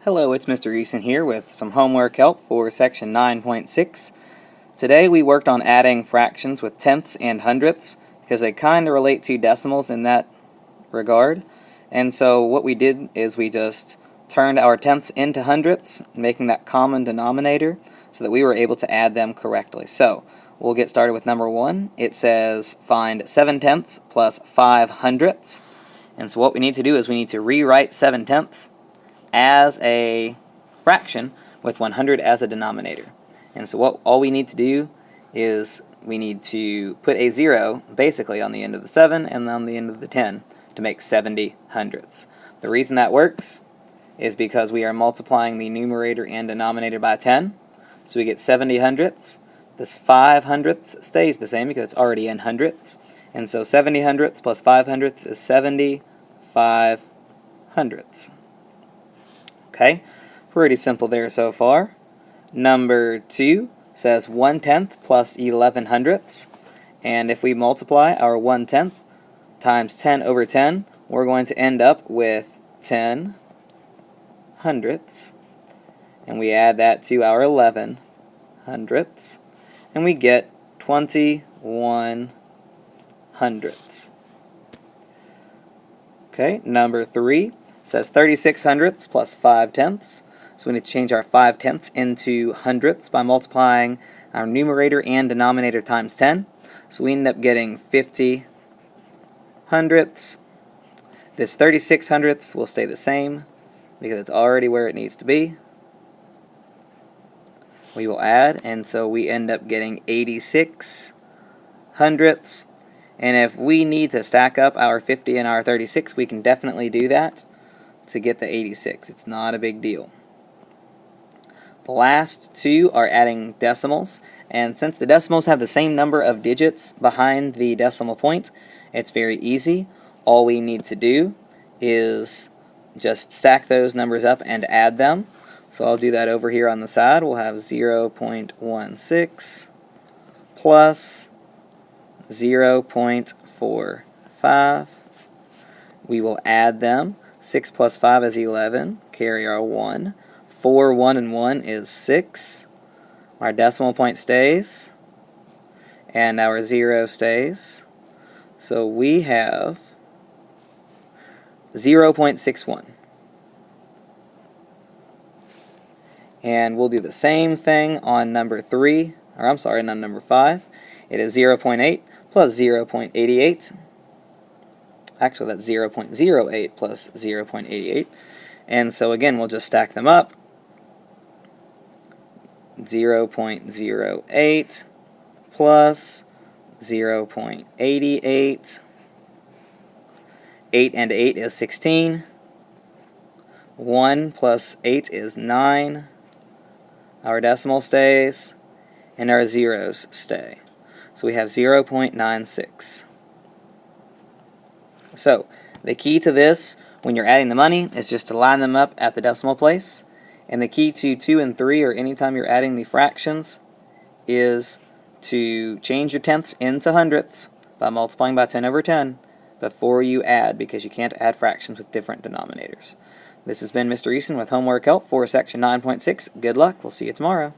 Hello, it's Mr. Eason here with some homework help for section 9.6. Today we worked on adding fractions with tenths and hundredths because they kind of relate to decimals in that regard. And so what we did is we just turned our tenths into hundredths, making that common denominator so that we were able to add them correctly. So we'll get started with number 1. It says find 7 tenths plus 5 hundredths. And so what we need to do is we need to rewrite 7 tenths as a fraction with 100 as a denominator. And so all we need to do is we need to put a 0 basically on the end of the 7 and on the end of the 10 to make 70 hundredths. The reason that works is because we are multiplying the numerator and denominator by 10. So we get 70 hundredths. This 5 hundredths stays the same because it's already in hundredths. And so 70 hundredths plus 5 hundredths is 75 hundredths. Okay, pretty simple there so far. Number 2 says 1/10 plus 11 hundredths. And if we multiply our 1/10 times 10 over 10, we're going to end up with 10 hundredths. And we add that to our 11 hundredths. And we get 21 hundredths. Okay, number 3 says 36 hundredths plus 5 tenths. So we need to change our 5 tenths into hundredths by multiplying our numerator and denominator times 10. So we end up getting 50 hundredths. This 36 hundredths will stay the same because it's already where it needs to be. We will add, and so we end up getting 86 hundredths. And if we need to stack up our 50 and our 36, we can definitely do that to get the 86. It's not a big deal. The last two are adding decimals, and since the decimals have the same number of digits behind the decimal point, it's very easy. All we need to do is just stack those numbers up and add them. So I'll do that over here on the side. We'll have 0.16 plus 0.45. We will add them. 6 plus 5 is 11. Carry our 1. 4, 1, and 1 is 6. Our decimal point stays. And our 0 stays. So we have 0.61. And we'll do the same thing on number 3. Or I'm sorry, on number 5. It is 0.8 plus 0.88. Actually, that's 0.08 plus 0.88. And so again, we'll just stack them up. 0.08 plus 0.88. 8 and 8 is 16. 1 plus 8 is 9. Our decimal stays, and our zeros stay. So we have 0.96. So, the key to this, when you're adding the money, is just to line them up at the decimal place. And the key to 2 and 3, or anytime you're adding the fractions, is to change your tenths into hundredths by multiplying by 10 over 10 before you add, because you can't add fractions with different denominators. This has been Mr. Eason with homework help for section 9.6. Good luck. We'll see you tomorrow.